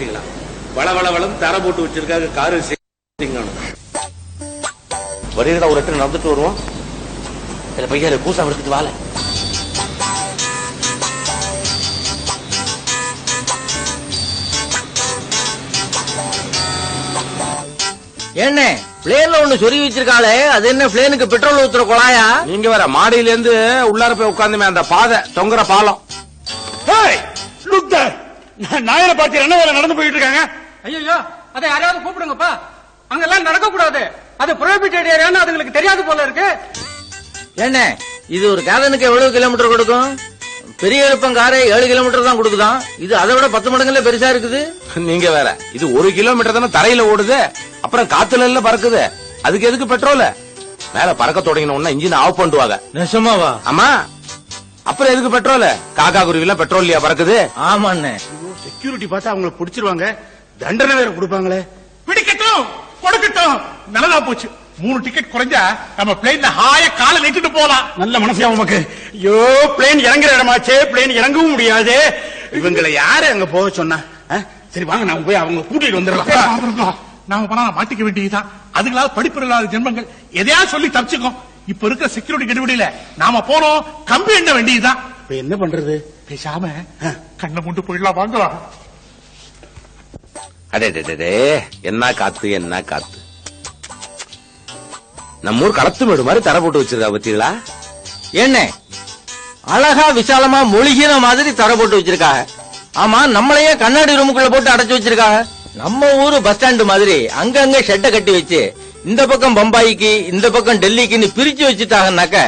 பாத்தீங்களா? வளம் தர போட்டு வச்சிருக்காங்க. காரு வரையில ஒரு இடத்துல நடந்துட்டு வருவோம். சில பையன் கூசம் எடுத்துட்டு வாழ. என்ன பிளேன்ல ஒண்ணு சொருகி வச்சிருக்காளே, அது என்ன பிளேனுக்கு பெட்ரோல் ஊத்துற குழாயா? நீங்க வேற மாடியில இருந்து உள்ளார போய் உட்காந்துமே அந்த பாதை தொங்குற பாலம். நாயனை பார்த்து என்ன வேலை நடந்து போயிட்டு இருக்காங்க? ஐயோ, அதை யாரையாவது கூப்பிடுங்கப்பா. அங்கெல்லாம் நடக்க கூடாது. அது ப்ரோஹிபிட்டட் ஏரியான்னு அதுங்களுக்கு தெரியாது போல இருக்கு. என்ன இது ஒரு கேதனுக்கு எவ்வளவு கிலோமீட்டர் கொடுக்கும்? பெரிய எழுப்பம் காரை 7 கிலோமீட்டர் தான் கொடுக்குதான். இது அதை விட 10 மடங்குல பெருசா இருக்குது. நீங்க வேற இது 1 கிலோமீட்டர் தானே தரையில ஓடுது, அப்புறம் காத்துல பறக்குது. அதுக்கு எதுக்கு பெட்ரோல்? மேல பறக்க தொடங்கின இன்ஜின் ஆஃப் பண்ணுவாங்க. நெசமாவா? ஆமா, அப்புறம் எதுக்கு பெட்ரோல்? காக்கா குருவி எல்லாம் பெட்ரோல்லையா பறக்குது? ஆமாண்ணே. செக்யூரிட்டி பார்த்தா அவங்களை பிடிச்சிருவாங்க, தண்டனை வேற கொடுப்பாங்களே. பிடிக்கட்டும், கொடுக்கட்டும், நல்லதா போச்சு. 3 டிக்கெட் குறைஞ்சா நம்ம பிளேன்ல ஹாய காலை நீட்டிட்டு போலாம். நல்ல மனசியா உமக்கு. ஐயோ, பிளேன் இறங்குற இடமாச்சே, பிளேன் இறங்கவும் முடியாது. இவங்களை யாரு அங்க போக சொன்னா? சரி வாங்க, நாம போய் அவங்க கூட்டிட்டு வந்துடலாம். நாம போனா மாட்டிக்க வேண்டியதுதான். அதுங்களால படிப்பு இல்லாத ஜென்மங்கள் எதையா சொல்லி தப்பிச்சுக்கோ. இப்ப இருக்கிற செக்யூரிட்டி கெடுபிடியில நாம போறோம், கம்பி எண்ண வேண்டியதுதான். இப்ப என்ன பண்றது? பேசாம கண்ணை மூண்டு போயிடலாம். வாங்கலாம். அடே என்ன காத்து, என்ன காத்து. நம்ம ஊர் களத்து மேடு மாதிரி தர போட்டு வச்சிருக்கா பத்தீங்களா? என்ன அழகா விசாலமா மொழிகிற மாதிரி தர போட்டு வச்சிருக்காங்க. ஆமா, நம்மளையே கண்ணாடி ரூமுக்குள்ள போட்டு அடைச்சு வச்சிருக்காங்க. நம்ம ஊரு பஸ் ஸ்டாண்டு மாதிரி அங்கங்க ஷெட்டை கட்டி வச்சு இந்த பக்கம் பம்பாய்க்கு இந்த பக்கம் டெல்லிக்குன்னு பிரிச்சு வச்சுட்டாங்கன்னாக்க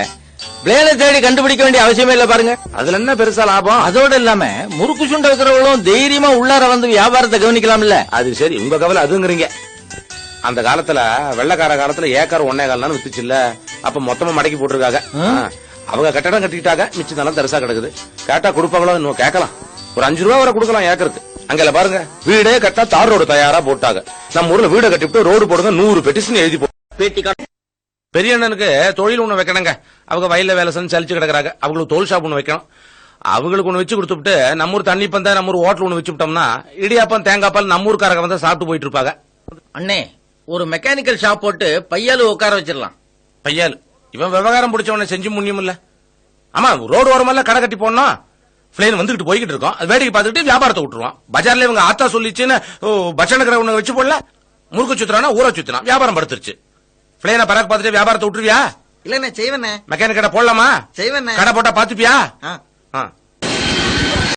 பிளேனை தேடி கண்டுபிடிக்க வேண்டிய அவசியமே இல்ல. பாருங்க, அதுல என்ன பெருசா லாபம்? அதோட இல்லாம முறுக்கு சுண்ட வைக்கிறவங்களும் தைரியமா உள்ளார வந்து வியாபாரத்தை கவனிக்கலாம்ல. அது சரி, உங்க கவலை அதுங்கிறீங்க. அந்த காலத்துல வெள்ளக்கார காலத்துல ஏக்கர் 1.25 வித்துச்சு இல்ல, அப்ப மொத்தமா மடக்கி போட்டிருக்காங்க. அவங்க கட்டடம் கட்டிக்கிட்டாங்க, மிச்சம் நல்லா தரிசா கிடக்குது. கேட்டா கொடுப்பாங்களோ இன்னும் கேட்கலாம். ஒரு 5 ரூபா வரை கொடுக்கலாம் ஏக்கருக்கு. அங்கல பாருங்க, வீடே கட்டா தார் ரோடு தயாரா போட்டாங்க. நம்ம ஊர்ல வீடை கட்டிவிட்டு ரோடு போடுங்க 100 பெட்டிஷன் எழுதி போட்டு. பெரிய அண்ணனுக்கு தொழில் ஒண்ணு வைக்கணுங்க. அவங்க வயல்ல வேலை செஞ்சு சலிச்சு கிடக்குறாங்க. அவங்களுக்கு தோல் ஷாப் ஒண்ணு வைக்கணும். அவங்களுக்கு ஒண்ணு வச்சு கொடுத்துட்டு நம்ம ஊர் தண்ணி பந்தா நம்ம ஊர் ஹோட்டல் ஒண்ணு வச்சு விட்டோம்னா இடியாப்பம் தேங்காய் பால் நம்ம ஊருக்காரங்க வந்து சாப்பிட்டு போயிட்டு இருப்பாங்க. அண்ணே, ஒரு மெக்கானிக்கல் ஷாப் போட்டு பையாலு உட்கார வச்சிடலாம். பையாலு இவன் விவகாரம் பிடிச்சவன செஞ்சு முன்னியும் இல்ல. ஆமா, ரோடு ஓரமெல்லாம் கடை கட்டி போடணும். பிளேன் வந்துகிட்டு போய்கிட்டு இருக்கோம், வேடிக்கை பார்த்துட்டு வியாபாரத்தை விட்டுருவான். பஜார்ல இவங்க ஆத்தா சொல்லிச்சுன்னு பட்சணக்கிற ஒண்ணு வச்சு போடல. முறுக்கு சுத்துறானா ஊற சுத்தினா வியாபாரம் படுத்துருச்சு. பிளேனை பறக்க பார்த்துட்டு வியாபாரத்தை விட்டுருவியா? இல்ல செய்வேன். மெக்கானிக் கடை போடலாமா? செய்வேன். கடை போட்டா பாத்துப்பியா?